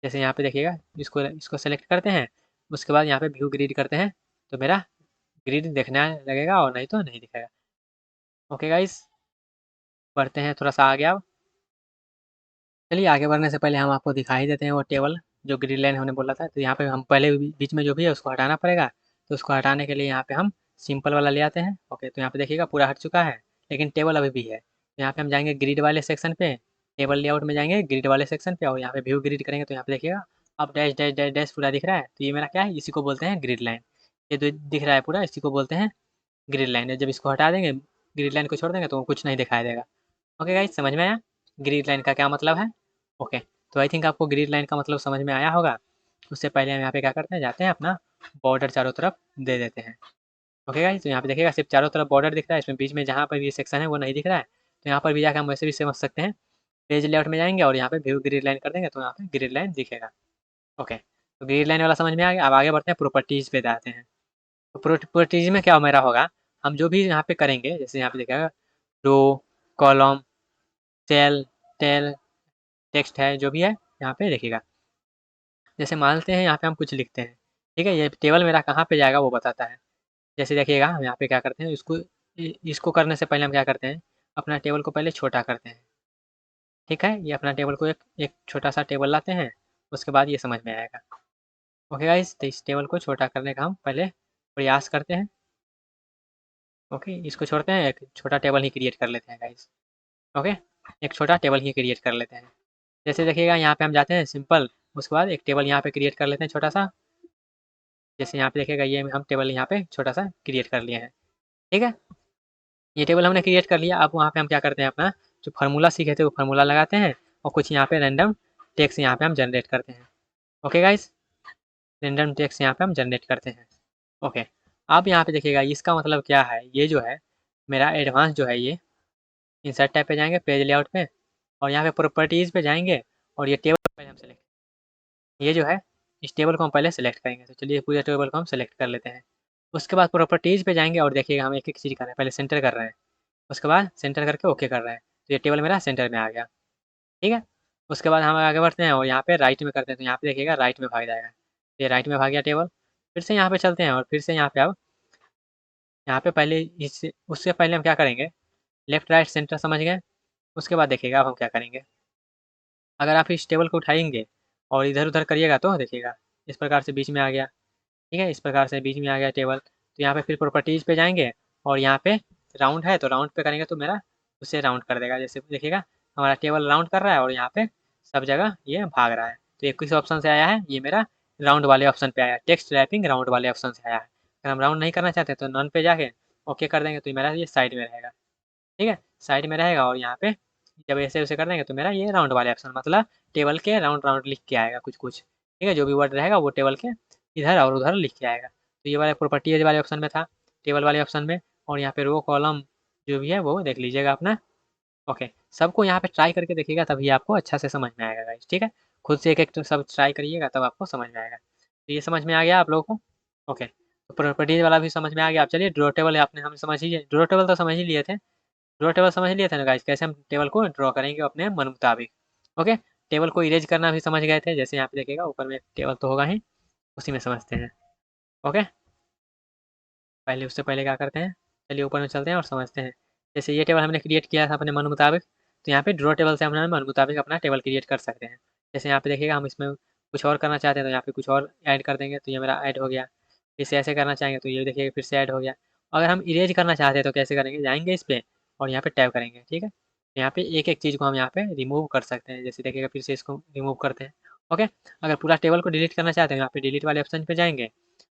जैसे यहाँ पे देखिएगा इसको इसको सेलेक्ट करते हैं, उसके बाद यहाँ पे व्यू ग्रिड करते हैं तो मेरा ग्रिड देखना लगेगा और नहीं तो नहीं दिखेगा। ओके गाइस, बढ़ते हैं थोड़ा सा आगे अब। चलिए आगे बढ़ने से पहले हम आपको दिखाई देते हैं वो टेबल जो ग्रिड लाइन हमने बोला था। तो यहाँ पे हम पहले बीच में जो भी है उसको हटाना पड़ेगा, तो उसको हटाने के लिए यहाँ पे हम सिंपल वाला ले आते हैं। ओके, तो यहाँ पे देखिएगा पूरा हट चुका है लेकिन टेबल अभी भी है। तो यहाँ पे हम जाएंगे ग्रिड वाले सेक्शन पे, टेबल लेआउट में जाएंगे ग्रिड वाले सेक्शन पे और यहाँ पे व्यू ग्रिड करेंगे तो यहाँ पे देखिएगा अब डैश डैश डैश डैश पूरा दिख रहा है। तो ये मेरा क्या है, इसी को बोलते हैं ग्रिड लाइन। ये जो दिख रहा है पूरा इसी को बोलते हैं ग्रिड लाइन। जब इसको हटा देंगे, ग्रिड लाइन को छोड़ देंगे तो कुछ नहीं दिखाई देगा। ओके गाइस, समझ में आया ग्रिड लाइन का क्या मतलब है। ओके, तो आई थिंक आपको ग्रिड लाइन का मतलब समझ में आया होगा। उससे पहले हम यहाँ पे क्या करते हैं, जाते हैं अपना बॉर्डर चारों तरफ दे देते हैं। ओके गाइस, तो यहाँ पे देखिएगा सिर्फ चारों तरफ बॉर्डर दिख रहा है, इसमें बीच में जहाँ पर भी सेक्शन है वो नहीं दिख रहा है। तो यहाँ पर भी जाकर हम वैसे भी समझ सकते हैं, पेज लेआउट में जाएंगे और यहाँ पे व्यू ग्रिड लाइन कर देंगे तो यहाँ पे ग्रिड लाइन दिखेगा। ओके, तो ग्रिड लाइन वाला समझ में आ गया। अब आगे बढ़ते हैं, प्रॉपर्टीज पे जाते हैं। तो प्रॉपर्टीज में क्या मेरा होगा, हम जो भी यहाँ पे करेंगे, जैसे यहाँ पे देखिएगा रो, कॉलम, सेल, टेल, टेक्स्ट है जो भी है यहाँ पे देखिएगा। जैसे मानते हैं यहाँ पे हम कुछ लिखते हैं, ठीक है, ये टेबल मेरा कहाँ पे जाएगा वो बताता है। जैसे देखिएगा हम यहाँ पे क्या करते हैं, इसको करने से पहले हम क्या करते हैं, अपना टेबल को पहले छोटा करते हैं। ठीक है, ये अपना टेबल को एक छोटा सा टेबल लाते हैं, उसके बाद ये समझ में आएगा। ओके गाइस, तो इस टेबल को छोटा करने का हम पहले प्रयास करते हैं। ओके, इसको छोड़ते हैं, एक छोटा टेबल ही क्रिएट कर लेते हैं गाइस। ओके, एक छोटा टेबल ही क्रिएट कर लेते हैं। जैसे देखिएगा यहाँ पे हम जाते हैं सिंपल, उसके बाद एक टेबल यहाँ पे क्रिएट कर लेते हैं छोटा सा। जैसे यहाँ पे देखिएगा ये हम टेबल यहाँ पे छोटा सा क्रिएट कर लिए हैं। ठीक है, ये टेबल हमने क्रिएट कर लिया। अब वहाँ पे हम क्या करते हैं, अपना जो फार्मूला सीखे थे वो फार्मूला लगाते हैं और कुछ यहाँ पे रैंडम टेक्स्ट यहाँ पे हम जनरेट करते हैं। ओके गाइस, रैंडम टेक्स्ट यहाँ पे हम जनरेट करते हैं। ओके, अब यहाँ पे देखिएगा इसका मतलब क्या है, ये जो है मेरा एडवांस जो है ये इंसर्ट टैब पे जाएंगे पेज लेआउट पे और यहाँ पे प्रॉपर्टीज़ पे जाएंगे और ये टेबल पहले हम सेलेक्ट, ये जो है इस टेबल को हम पहले सेलेक्ट करेंगे। तो चलिए पूरे टेबल को हम सेलेक्ट कर लेते हैं। उसके बाद प्रॉपर्टीज़ पे जाएंगे और देखिएगा हम एक एक चीज़ कर रहे हैं, पहले सेंटर कर रहे हैं, उसके बाद सेंटर करके ओके कर रहे हैं तो ये टेबल मेरा सेंटर में आ गया। ठीक है, उसके बाद हम आगे बढ़ते हैं और यहाँ पे राइट में करते हैं तो यहाँ पे देखिएगा राइट में भाग जाएगा, ये राइट में भाग गया टेबल। फिर से यहाँ पे चलते हैं और फिर से यहाँ पे अब यहाँ पे पहले इससे उससे पहले हम क्या करेंगे, लेफ्ट राइट सेंटर समझ गए। उसके बाद देखिएगा अब हम क्या करेंगे, अगर आप इस टेबल को उठाएंगे और इधर उधर करिएगा तो देखिएगा इस प्रकार से बीच में आ गया। ठीक है, इस प्रकार से बीच में आ गया टेबल। तो यहाँ पे फिर प्रॉपर्टीज़ पे जाएंगे और यहाँ पे राउंड है तो राउंड पे करेंगे तो मेरा उसे राउंड कर देगा। जैसे देखिएगा हमारा टेबल राउंड कर रहा है और यहाँ पे सब जगह ये भाग रहा है। तो ये किस ऑप्शन से आया है, ये मेरा राउंड वाले ऑप्शन पे आया है, टेक्स्ट रैपिंग राउंड वाले ऑप्शन से आया है। अगर हम राउंड नहीं करना चाहते तो नन पे जाके ओके कर देंगे तो मेरा ये साइड में रहेगा। ठीक है, साइड में रहेगा और यहाँ पे जब ऐसे वैसे कर देंगे तो मेरा ये राउंड वाले ऑप्शन मतलब टेबल के राउंड राउंड लिख के आएगा कुछ कुछ। ठीक है, जो भी वर्ड रहेगा वो टेबल के इधर और उधर लिख के आएगा। तो ये वाला प्रॉपर्टीज वाले ऑप्शन में था, टेबल वाले ऑप्शन में, और यहाँ पे रो कॉलम जो भी है वो देख लीजिएगा अपना। ओके, सबको यहाँ पे ट्राई करके देखिएगा तभी आपको अच्छा से समझ में आएगा गाइस, ठीक है। खुद से एक एक तो सब ट्राई करिएगा तब आपको समझ में आएगा। तो ये समझ में आ गया आप लोगों को। ओके, तो प्रॉपर्टीज वाला भी समझ में आ गया। आप चलिए ड्रॉ टेबल आपने हम समझ लीजिए, ड्रॉ टेबल तो समझ ही लिए थे, ड्रॉ टेबल समझ लिए थे ना गाइस, कैसे हम टेबल को ड्रॉ करेंगे अपने मन मुताबिक। ओके, टेबल को इरेज करना भी समझ गए थे, जैसे यहाँ पे देखिएगा ऊपर में टेबल तो होगा ही, उसी में समझते हैं। ओके, पहले उससे पहले क्या करते हैं, चलिए ऊपर में चलते हैं और समझते हैं। जैसे ये टेबल हमने क्रिएट किया था अपने मन मुताबिक, तो यहाँ पे ड्रॉ टेबल से हम मन मुताबिक अपना टेबल क्रिएट कर सकते हैं। जैसे यहाँ पे देखिएगा हम इसमें कुछ और करना चाहते हैं तो यहाँ पे कुछ और ऐड कर देंगे, तो ये मेरा ऐड हो गया। इसे ऐसे करना चाहेंगे तो ये देखिएगा फिर से ऐड हो गया। अगर हम इरेज करना चाहते हैं तो कैसे करेंगे, जाएंगे इस पर और यहाँ पे टैप करेंगे, ठीक है। यहाँ पे एक एक चीज़ को हम यहाँ पे रिमूव कर सकते हैं। जैसे देखिएगा फिर से इसको रिमूव करते हैं। ओके, अगर पूरा टेबल को डिलीट करना चाहते हैं यहाँ पे डिलीट वाले ऑप्शन पे जाएंगे,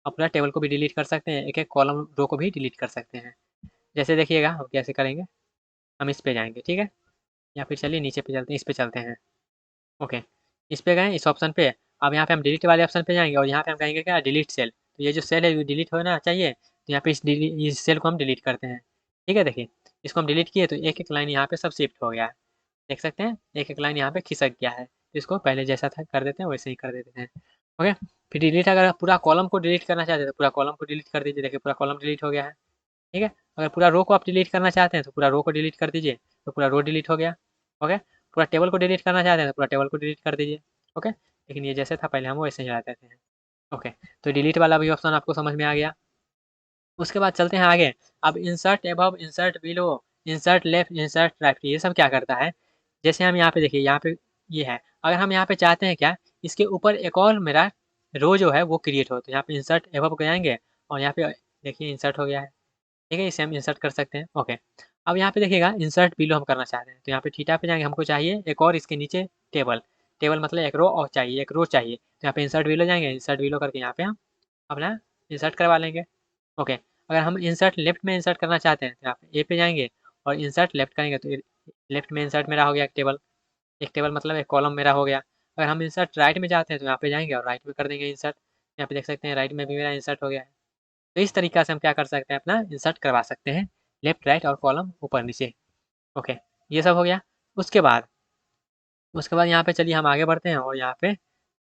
और पूरा टेबल को भी डिलीट कर सकते हैं, एक एक कॉलम रो को भी डिलीट कर सकते हैं। जैसे देखिएगा हम कैसे करेंगे, हम इस पे जाएंगे, ठीक है, या फिर चलिए नीचे पे चलते हैं, इस पे चलते हैं। ओके, इस पे गए इस ऑप्शन पे, अब यहाँ पे हम डिलीट वाले ऑप्शन पे जाएंगे और यहाँ पे हम कहेंगे क्या, डिलीट सेल। तो ये जो सेल है ये डिलीट होना चाहिए, तो यहाँ पे इस सेल को हम डिलीट करते हैं, ठीक है। देखिए इसको हम डिलीट किए तो एक एक लाइन यहाँ पे सब शिफ्ट हो गया है, देख सकते हैं एक एक लाइन यहाँ पे खिसक गया है। तो इसको पहले जैसा था कर देते हैं वैसे ही कर देते हैं। ओके, फिर डिलीट, अगर पूरा कॉलम को डिलीट करना चाहते हैं तो पूरा कॉलम को डिलीट कर दीजिए। देखिए पूरा कॉलम डिलीट हो गया है, ठीक है। अगर पूरा रो को आप डिलीट करना चाहते हैं तो पूरा रो को डिलीट कर दीजिए, तो पूरा रो डिलीट हो गया। ओके, पूरा टेबल को डिलीट करना चाहते हैं तो पूरा टेबल को डिलीट कर दीजिए। ओके, लेकिन ये जैसे था पहले हम वैसे ही लाते थे। ओके, तो डिलीट वाला भी ऑप्शन आपको समझ में आ गया। उसके बाद चलते हैं आगे। अब insert above, insert below, insert left, insert right, ये सब क्या करता है। जैसे हम यहाँ पे देखिए, यहाँ पे ये है, अगर हम यहाँ पे चाहते हैं क्या, इसके ऊपर एक और मेरा रो जो है वो क्रिएट हो, तो यहाँ पे इंसर्ट एबव जाएंगे और यहाँ पे देखिए इंसर्ट हो गया है, ठीक है। इसे हम इंसर्ट कर सकते हैं। ओके, अब यहाँ पे देखिएगा इंसर्ट बिलो हम करना चाहते हैं, तो यहाँ पे थीटा पे जाएंगे, हमको चाहिए एक और इसके नीचे टेबल, टेबल मतलब एक रो और चाहिए, एक रो चाहिए, तो यहाँ पे इंसर्ट बिलो जाएंगे, इंसर्ट बिलो करके यहाँ पे हम अपना इंसर्ट करवा लेंगे। ओके, अगर हम इंसर्ट लेफ्ट में इंसर्ट करना चाहते हैं तो यहाँ पे ए पे जाएंगे और इंसर्ट लेफ्ट करेंगे, तो लेफ्ट में इंसर्ट मेरा हो गया एक टेबल मतलब एक कॉलम मेरा हो गया। अगर हम इंसर्ट राइट में जाते हैं तो यहाँ पे जाएंगे और राइट में कर देंगे इंसर्ट, यहाँ पे देख सकते हैं राइट में भी मेरा इंसर्ट हो गया है। तो इस तरीका से हम क्या कर सकते हैं, अपना इंसर्ट करवा सकते हैं, लेफ्ट राइट और कॉलम ऊपर नीचे। ओके, ये सब हो गया। उसके बाद यहाँ पे चलिए हम आगे बढ़ते हैं और यहाँ पे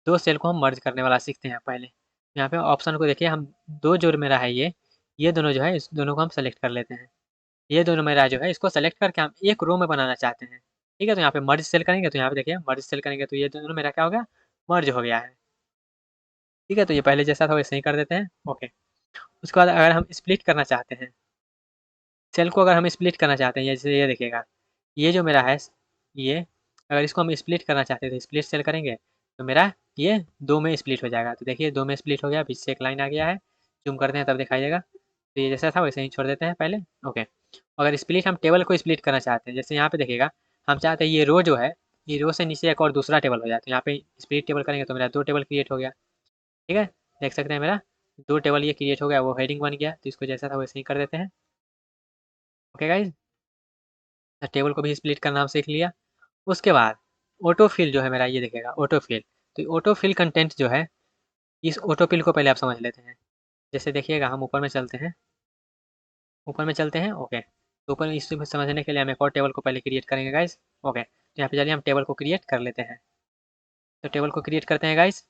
दो सेल को हम मर्ज करने वाला सीखते हैं पहले। यहाँ पे ऑप्शन को देखिए, हम दो जो मेरा है ये दोनों जो है इस दोनों को हम सेलेक्ट कर लेते हैं। ये दोनों मेरा जो है इसको सेलेक्ट करके हम एक रो में बनाना चाहते हैं, ठीक है। तो यहाँ पे मर्ज सेल करेंगे, तो यहाँ पे देखिए मर्ज सेल करेंगे तो ये दोनों मेरा क्या हो गया, मर्ज हो गया है, ठीक है। तो ये पहले जैसा था वैसे ही कर देते हैं। ओके, उसके बाद अगर हम स्प्लिट करना चाहते हैं सेल को, अगर हम स्प्लिट करना चाहते हैं, जैसे ये देखिएगा ये जो मेरा है ये, अगर इसको हम स्प्लिट करना चाहते हैं तो स्प्लिट सेल करेंगे तो मेरा ये दो में स्प्लिट हो जाएगा। तो देखिए दो में स्प्लिट हो गया, बीच से एक लाइन आ गया है, जूम करते हैं तब दिखाई देगा। तो ये जैसा था वैसे ही छोड़ देते हैं पहले। ओके, अगर स्प्लिट हम टेबल को स्प्लिट करना चाहते हैं, जैसे यहाँ पे देखिएगा हम चाहते हैं ये रो जो है, ये रो से नीचे एक और दूसरा टेबल हो जाए, तो यहाँ पे स्प्लिट टेबल करेंगे तो मेरा दो टेबल क्रिएट हो गया, ठीक है। देख सकते हैं मेरा दो टेबल ये क्रिएट हो गया, वो हेडिंग बन गया, तो इसको जैसा था वैसे ही कर देते हैं। ओके गाइज, टेबल को भी स्प्लिट करना हम सीख लिया। उसके बाद ऑटोफिल जो है मेरा, ये देखेगा ऑटोफिल, तो ऑटोफिल कंटेंट जो है, इस ऑटोफिल को पहले आप समझ लेते हैं। जैसे देखिएगा हम ऊपर में चलते हैं, ऊपर में चलते हैं। ओके, तो ऊपर इस समझने के लिए हम एक और टेबल को पहले क्रिएट करेंगे गाइस। ओके, तो यहाँ पे चलिए हम टेबल को क्रिएट कर लेते हैं। तो टेबल को क्रिएट करते हैं गाइस,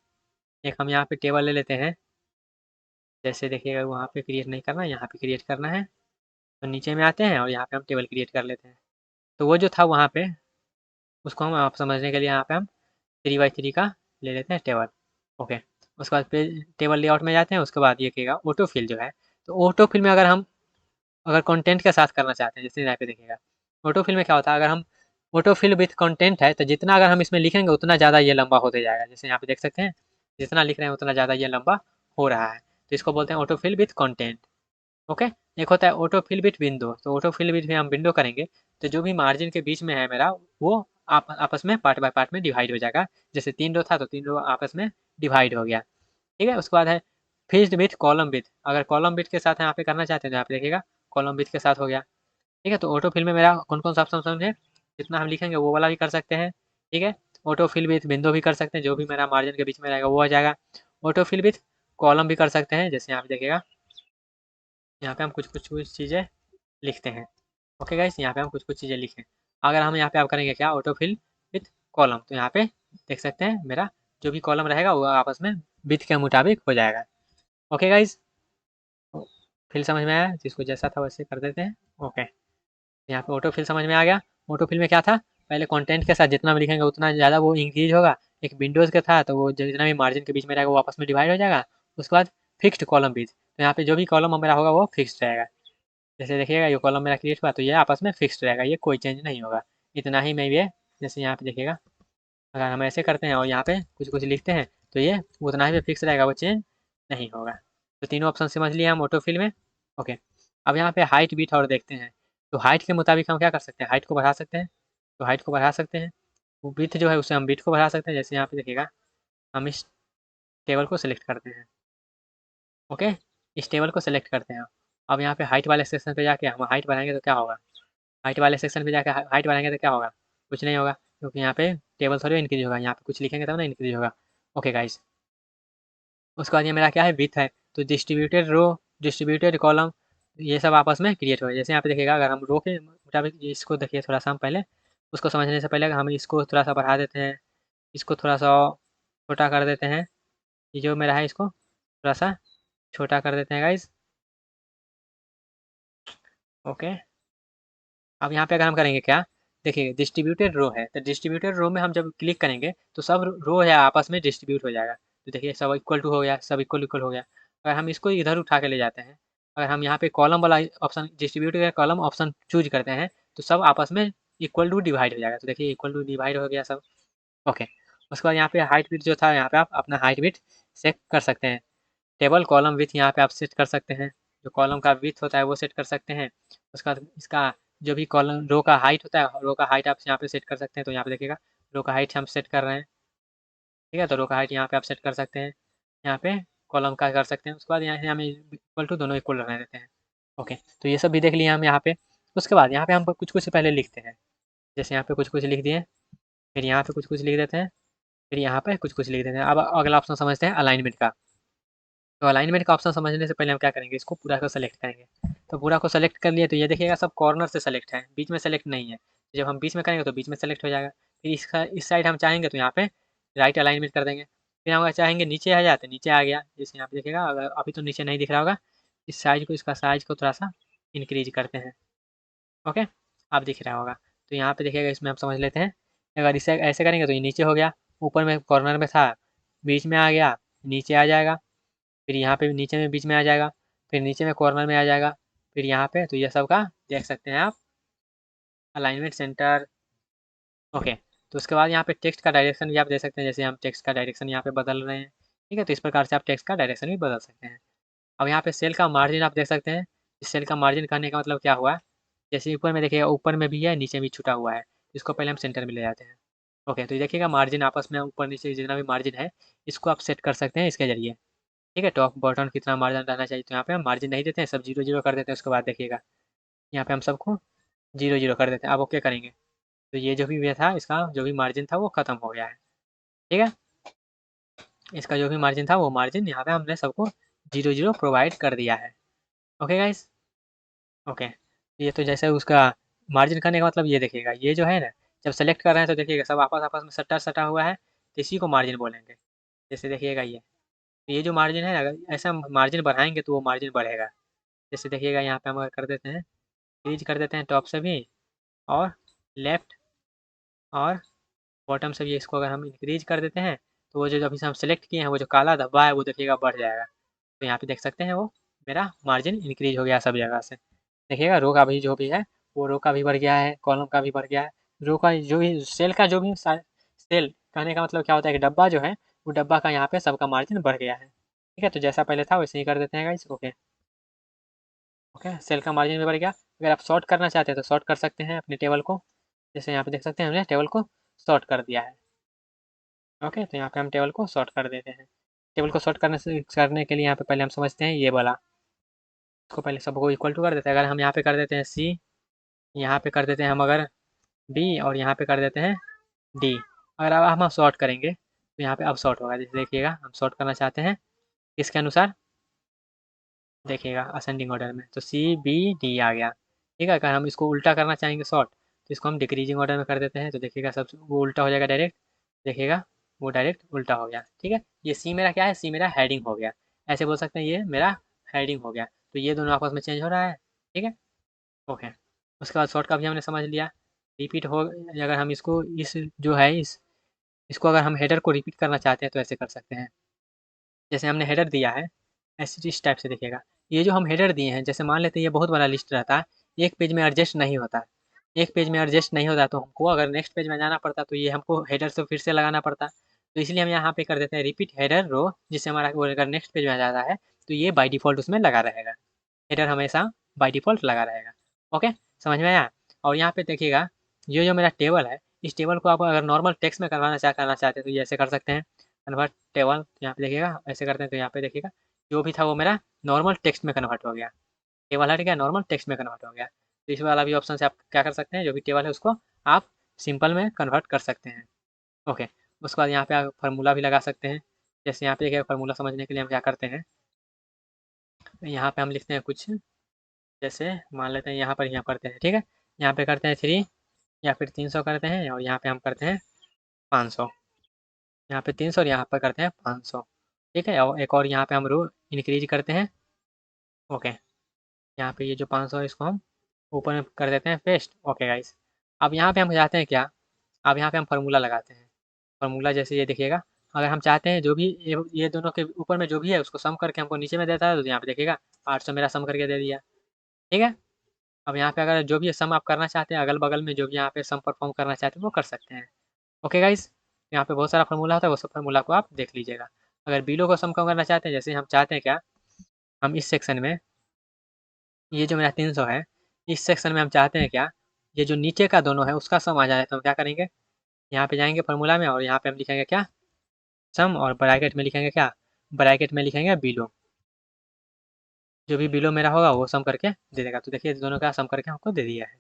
एक हम यहाँ पे टेबल ले लेते हैं। जैसे देखिएगा वहाँ पे क्रिएट नहीं करना, यहाँ पे क्रिएट करना है, तो नीचे में आते हैं और यहाँ पे हम टेबल क्रिएट कर लेते हैं। तो वो जो था वहाँ पे, उसको हम आप समझने के लिए यहाँ पे हम 3x3 का ले लेते हैं टेबल। ओके, उसके बाद पे टेबल लेआउट में जाते हैं। उसके बाद ये कहेगा ऑटो फिल जो है, तो ऑटो फिल में अगर हम कंटेंट के साथ करना चाहते हैं, जैसे यहाँ पे देखिएगा ऑटो फिल में क्या होता है, अगर हम ऑटो फिल विथ कंटेंट है तो जितना अगर हम इसमें लिखेंगे उतना ज़्यादा ये लंबा होते जाएगा। जैसे यहाँ पे देख सकते हैं जितना लिख रहे हैं उतना ज़्यादा ये लंबा हो रहा है, तो इसको बोलते हैं auto fill with content. Okay, एक होता है ऑटो फिल विथ विंडो, तो ऑटो फिल विथ में हम विंडो करेंगे तो जो भी मार्जिन के बीच में है मेरा वो आपस में पार्ट बाय पार्ट में डिवाइड हो जाएगा। जैसे 3 रो था तो 3 रो आपस में डिवाइड हो गया, ठीक है। उसके बाद है फिल्ड विथ कॉलम विथ, अगर कॉलम विथ के साथ यहाँ पे करना चाहते हैं तो यहाँ पे देखिएगा कॉलम विथ के साथ हो गया, ठीक है। तो ऑटो फिल में मेरा कौन कौन सा ऑप्शन है, जितना हम लिखेंगे वो वाला भी कर सकते हैं, ठीक है। ऑटो फिल विथ विंडो भी कर सकते हैं, जो भी मेरा मार्जिन के बीच में रहेगा वो आ जाएगा। ऑटो फिल विथ कॉलम भी कर सकते हैं, जैसे यहाँ पे देखिएगा, यहाँ पे हम कुछ कुछ कुछ चीज़ें लिखते हैं। ओके गाइस, यहाँ पे हम कुछ कुछ चीज़ें लिखें। अगर हम यहाँ पे आप करेंगे क्या, ऑटो फिल विथ कॉलम, तो यहाँ पे देख सकते हैं मेरा जो भी कॉलम रहेगा वो आपस में विथ के मुताबिक हो जाएगा। ओके गाइस, फिल समझ में आया, जिसको जैसा था वैसे कर देते हैं। ओके, यहाँ पे ऑटो फिल समझ में आ गया। ऑटो फिल में क्या था, पहले कंटेंट के साथ जितना भी लिखेंगे उतना ज़्यादा वो इंक्रीज होगा। एक विंडोज़ का था तो वो जितना भी मार्जिन के बीच में रहेगा वो आपस में डिवाइड हो जाएगा। उसके बाद फिक्स्ड कॉलम बीच, तो यहाँ पे जो भी कॉलम मेरा होगा वो फिक्स्ड रहेगा। जैसे देखिएगा ये कॉलम मेरा क्रिएट हुआ तो ये आपस में फिक्स्ड रहेगा, ये कोई चेंज नहीं होगा। इतना ही मैं ये, जैसे यहाँ पे देखिएगा, अगर हम ऐसे करते हैं और यहाँ पे कुछ कुछ लिखते हैं तो ये उतना ही फिक्स रहेगा, वो चेंज नहीं होगा। तो तीनों ऑप्शन समझ लिए हम ऑटो फिल में। ओके, अब यहाँ पे हाइट बीट और देखते हैं। तो हाइट के मुताबिक हम क्या कर सकते हैं, हाइट को बढ़ा सकते हैं। तो हाइट को बढ़ा सकते हैं, वो बीट जो है उससे हम बीट को बढ़ा सकते हैं। जैसे यहाँ पे देखिएगा, हम इस टेबल को सिलेक्ट करते हैं। ओके, इस टेबल को सिलेक्ट करते हैं। अब यहाँ पे हाइट वाले सेक्शन पे जाके हम हाइट बढ़ाएंगे तो क्या होगा, हाइट वाले सेक्शन पे जाके हाइट बढ़ाएंगे तो क्या होगा, कुछ नहीं होगा, क्योंकि यहाँ पे टेबल थोड़ी इंक्रीज होगा, यहाँ पे कुछ लिखेंगे तब ना इंक्रीज होगा। ओके गाइस, उसके बाद ये मेरा क्या है, विथ है। तो डिस्ट्रीब्यूटेड रो, डिस्ट्रीब्यूटेड कॉलम, ये सब आपस में क्रिएट हो गए। जैसे यहाँ पे देखिएगा, अगर हम रो के मुताबिक इसको देखिए, थोड़ा सा हम पहले उसको समझने से पहले हम इसको थोड़ा सा बढ़ा देते हैं, इसको थोड़ा सा छोटा कर देते हैं। ये जो मेरा है इसको थोड़ा सा छोटा कर देते हैं गाइस। ओके, अब यहाँ पे अगर हम करेंगे क्या, देखिए डिस्ट्रीब्यूटेड रो है, तो डिस्ट्रीब्यूटेड रो में हम जब क्लिक करेंगे तो सब रो है आपस में डिस्ट्रीब्यूट हो जाएगा। तो देखिए सब इक्वल टू हो गया, सब इक्वल इक्वल हो गया। अगर हम इसको इधर उठा के ले जाते हैं, अगर हम यहाँ पे कॉलम वाला option, distributed column option choose करते हैं, तो सब आपस में इक्वल टू डिवाइड हो जाएगा। तो देखिए इक्वल टू डिवाइड हो गया सब। ओके, उसके बाद यहाँ पे हाइट विड्थ जो था, यहाँ पे आप अपना हाइट विड्थ सेट कर सकते हैं। टेबल कॉलम विथ यहाँ पे आप सेट कर सकते हैं, जो कॉलम का विथ होता है वो सेट कर सकते हैं। उसके बाद इसका जो भी कॉलम रो का हाइट होता है, रो का हाइट आप यहाँ पे सेट कर सकते हैं। तो यहाँ पे देखिएगा रो का हाइट हम सेट कर रहे हैं, ठीक है, तो रो का हाइट यहाँ पे आप सेट कर सकते हैं। यहाँ पे कॉलम का कर सकते हैं। उसके बाद यहाँ से हमें इक्वल टू दोनों इक्वल रहने देते हैं। ओके, तो ये सब भी देख लिए हम यहाँ पे। उसके बाद यहाँ पे हम कुछ कुछ पहले लिखते हैं, जैसे यहाँ पे कुछ कुछ लिख दिए, फिर यहाँ पे कुछ कुछ लिख देते हैं, फिर यहाँ पे कुछ कुछ लिख देते हैं। अब अगला ऑप्शन समझते हैं अलाइनमेंट का। तो अलाइनमेंट का ऑप्शन समझने से पहले हम क्या करेंगे, इसको पूरा को सेलेक्ट करेंगे। तो पूरा को सेलेक्ट कर लिए तो ये देखिएगा सब कॉर्नर से सेलेक्ट है, बीच में सेलेक्ट नहीं है। जब हम बीच में करेंगे तो बीच में सेलेक्ट हो जाएगा। फिर इसका इस साइड हम चाहेंगे तो यहाँ पे राइट अलाइनमेंट कर देंगे। फिर हम अगर चाहेंगे नीचे आ जाते, नीचे आ गया, जैसे यहाँ पे देखिएगा, अगर अभी तो नीचे नहीं दिख रहा होगा, इस साइज को, इसका साइज को थोड़ा सा इंक्रीज करते हैं। ओके, अब दिख रहा होगा। तो यहाँ पे देखिएगा, इसमें हम समझ लेते हैं। अगर इसे ऐसे करेंगे तो ये नीचे हो गया, ऊपर में कॉर्नर में था, बीच में आ गया, नीचे आ जाएगा, फिर यहाँ पे नीचे में बीच में आ जाएगा, फिर नीचे में कॉर्नर में आ जाएगा, फिर यहाँ पे। तो ये सब का देख सकते हैं आप अलाइनमेंट सेंटर। ओके, तो उसके बाद यहाँ पे टेक्स्ट का डायरेक्शन भी आप दे सकते हैं, जैसे हम टेक्स्ट का डायरेक्शन यहाँ पे बदल रहे हैं, ठीक है, तो इस प्रकार से आप टेक्स्ट का डायरेक्शन भी बदल सकते हैं। अब यहाँ पे सेल का मार्जिन आप देख सकते हैं। इस सेल का मार्जिन करने का मतलब क्या हुआ, जैसे ऊपर में देखिएगा, ऊपर में भी है, नीचे भी छुटा हुआ है, इसको पहले हम सेंटर में ले जाते हैं। ओके, तो ये देखिएगा मार्जिन आपस में ऊपर नीचे जितना भी मार्जिन है, इसको आप सेट कर सकते हैं इसके जरिए, ठीक है। टॉप बॉटम कितना मार्जिन रहना चाहिए, तो यहाँ पे हम मार्जिन नहीं देते हैं, सब जीरो जीरो कर देते हैं। उसके बाद देखिएगा यहाँ पे हम सबको जीरो जीरो कर देते हैं। अब ओके करेंगे तो ये जो भी था, इसका जो भी मार्जिन था वो खत्म हो गया है, ठीक है। इसका जो भी मार्जिन था वो मार्जिन यहाँ पे हमने सबको जीरो जीरो प्रोवाइड कर दिया है। ओके गाइस, ओके, ये तो जैसे उसका मार्जिन करने का मतलब, ये देखिएगा ये जो है ना, जब सेलेक्ट कर रहे हैं तो देखिएगा सब आपस आपस में सटा सटा हुआ है, तो इसी को मार्जिन बोलेंगे। जैसे देखिएगा ये जो मार्जिन है, अगर ऐसा मार्जिन बढ़ाएंगे तो वो मार्जिन बढ़ेगा। जैसे देखिएगा यहाँ पे हम अगर कर देते हैं, इंक्रीज कर देते हैं टॉप से भी, और लेफ्ट और बॉटम से भी इसको अगर हम इंक्रीज कर देते हैं, तो वो जो अभी से हम सेलेक्ट किए हैं, वो जो काला धब्बा है वो देखिएगा बढ़ जाएगा। तो यहाँ पे देख सकते हैं वो मेरा मार्जिन इंक्रीज हो गया सब जगह से। देखिएगा रो का भी जो भी है वो रो का भी बढ़ गया है, कॉलम का भी बढ़ गया है, रो का जो भी सेल का जो भी सेल कहने का मतलब क्या होता है कि डब्बा जो है, वो डब्बा का यहाँ पे सबका मार्जिन बढ़ गया है, ठीक है। तो जैसा पहले था वैसे ही कर देते हैं गाइस। ओके, ओके, सेल का मार्जिन भी बढ़ गया। अगर आप शॉर्ट करना चाहते हैं तो शॉर्ट कर सकते हैं अपने टेबल को, जैसे यहाँ पे देख सकते हैं हमने टेबल को शॉर्ट कर दिया है। ओके, तो यहाँ पे हम टेबल को शॉर्ट कर देते हैं। टेबल को शॉर्ट करने के लिए यहाँ पे पहले हम समझते हैं ये वाला, इसको पहले सबको इक्वल टू कर देते हैं। अगर हम यहाँ पे कर देते हैं सी, यहाँ पे कर देते हैं हम अगर बी, और यहाँ पे कर देते हैं डी, अगर अब हम शॉर्ट करेंगे तो यहाँ पे अब शॉर्ट होगा। जैसे देखिएगा हम शॉर्ट करना चाहते हैं किसके अनुसार, देखिएगा असेंडिंग ऑर्डर में, तो CBD आ गया। ठीक है, अगर हम इसको उल्टा करना चाहेंगे शॉर्ट, तो इसको हम डिक्रीजिंग ऑर्डर में कर देते हैं, तो देखिएगा सब वो उल्टा हो जाएगा डायरेक्ट, देखिएगा वो डायरेक्ट उल्टा हो गया। ठीक है, ये C मेरा क्या है, C मेरा हेडिंग हो गया, ऐसे बोल सकते हैं ये मेरा हेडिंग हो गया, तो ये दोनों आपस में चेंज हो रहा है। ठीक है, ओके। उसके बाद शॉर्ट का भी हमने समझ लिया। रिपीट हो, अगर हम इसको इस जो है इसको अगर हम हेडर को रिपीट करना चाहते हैं तो ऐसे कर सकते हैं। जैसे हमने हेडर दिया है, ऐसे इस टाइप से देखिएगा। ये जो हम हेडर दिए हैं, जैसे मान लेते हैं ये बहुत बड़ा लिस्ट रहता है, एक पेज में एडजस्ट नहीं होता, एक पेज में एडजस्ट नहीं होता, तो हमको अगर नेक्स्ट पेज में जाना पड़ता तो ये हमको हेडर से फिर से लगाना पड़ता। तो इसलिए हम यहाँ पे कर देते हैं रिपीट हेडर रो, जिससे हमारा वो अगर नेक्स्ट पेज में आ जाता है तो ये बाई डिफ़ॉल्ट उसमें लगा रहेगा, हेडर हमेशा बाई डिफ़ॉल्ट लगा रहेगा। ओके, समझ में आया? और यहाँ पे देखिएगा, ये जो मेरा टेबल है, इस टेबल को आप अगर नॉर्मल टेक्स्ट में करना चाहते हैं तो ये ऐसे कर सकते हैं, कन्वर्ट टेबल, यहाँ पे देखिएगा ऐसे करते हैं, तो यहाँ पे देखिएगा जो भी था वो मेरा नॉर्मल टेक्स्ट में कन्वर्ट हो गया, टेबल हट गया, नॉर्मल टेक्स्ट में कन्वर्ट हो गया। तो इस वाला भी ऑप्शन से आप क्या कर सकते हैं, जो भी टेबल है उसको आप सिंपल में कन्वर्ट कर सकते हैं। ओके, उसके बाद यहाँ पे आप फार्मूला भी लगा सकते हैं। जैसे यहाँ पे देखिए फार्मूला समझने के लिए हम क्या करते हैं, यहाँ पे हम लिखते हैं कुछ, जैसे मान लेते हैं यहाँ पर यहाँ करते हैं, ठीक है, यहाँ पे करते हैं 3 या फिर 300 करते हैं, और यहाँ पे हम करते हैं 500, यहाँ पे 300 और यहाँ पर करते हैं 500। ठीक है, और एक और यहाँ पे हम रो इंक्रीज करते हैं। ओके, यहाँ पे ये जो 500 है इसको हम ऊपर में कर देते हैं पेस्ट। ओके गाइस, अब यहाँ पे हम जाते हैं क्या, अब यहाँ पे हम फार्मूला लगाते हैं। फार्मूला जैसे ये देखिएगा, अगर हम चाहते हैं जो भी ये दोनों के ऊपर में जो भी है उसको सम करके हमको नीचे में देता है, तो यहाँ पे देखिएगा 800 मेरा सम करके दे दिया। ठीक है, अब यहाँ पे अगर जो भी सम आप करना चाहते हैं, अगल बगल में जो भी यहाँ पे सम परफॉर्म करना चाहते हैं वो कर सकते हैं। ओके गाइस, यहाँ पे बहुत सारा फार्मूला होता है, वो सब फार्मूला को आप देख लीजिएगा। अगर बिलो को सम कम करना चाहते हैं, जैसे हम चाहते हैं क्या, हम इस सेक्शन में, ये जो मेरा 300 है, इस सेक्शन में हम चाहते हैं क्या, ये जो नीचे का दोनों है उसका सम आ जाए, तो हम क्या करेंगे, यहाँ पे जाएंगे फार्मूला में, और यहाँ पे हम लिखेंगे क्या, सम, और ब्रैकेट में लिखेंगे क्या, ब्रैकेट में लिखेंगे बिलो, जो भी बिलो मेरा होगा वो सम करके दे देगा। तो देखिए दोनों का सम करके हमको दे दिया है।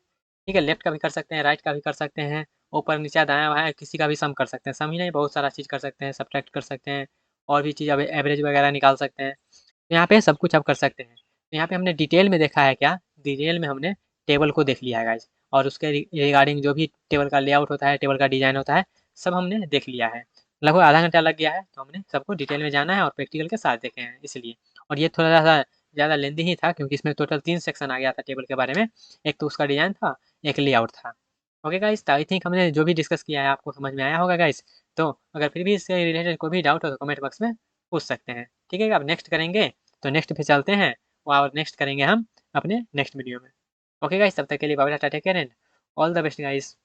ठीक है, लेफ्ट का भी कर सकते हैं, राइट का भी कर सकते हैं, ऊपर नीचे दायां बायां किसी का भी सम कर सकते हैं, सम ही नहीं बहुत सारा चीज़ कर सकते हैं, सब्ट्रैक्ट कर सकते हैं, और भी चीज़ अब एवरेज वगैरह निकाल सकते हैं। तो यहाँ पे सब कुछ आप कर सकते हैं। तो यहाँ पे हमने डिटेल में देखा है क्या, डिटेल में हमने टेबल को देख लिया है गाइज, और उसके रिगार्डिंग जो भी टेबल का लेआउट होता है, टेबल का डिजाइन होता है, सब हमने देख लिया है। लगभग आधा घंटा लग गया है, तो हमने सबको डिटेल में जाना है और प्रैक्टिकल के साथ देखे हैं इसलिए। और ये थोड़ा सा ज़्यादा लेंदी ही था, क्योंकि इसमें टोटल 3 सेक्शन आ गया था टेबल के बारे में, एक तो उसका डिजाइन था, एक लेआउट था। ओके गाइस, तो आई थिंक हमने जो भी डिस्कस किया है आपको समझ में आया होगा गाइस। तो अगर फिर भी इससे रिलेटेड कोई भी डाउट हो तो कमेंट बॉक्स में पूछ सकते हैं। ठीक है, अब नेक्स्ट करेंगे, तो नेक्स्ट पे चलते हैं, और नेक्स्ट करेंगे हम अपने नेक्स्ट वीडियो में। ओके गाइस, तब तक के लिए bye bye, tata, take care and all the best guys.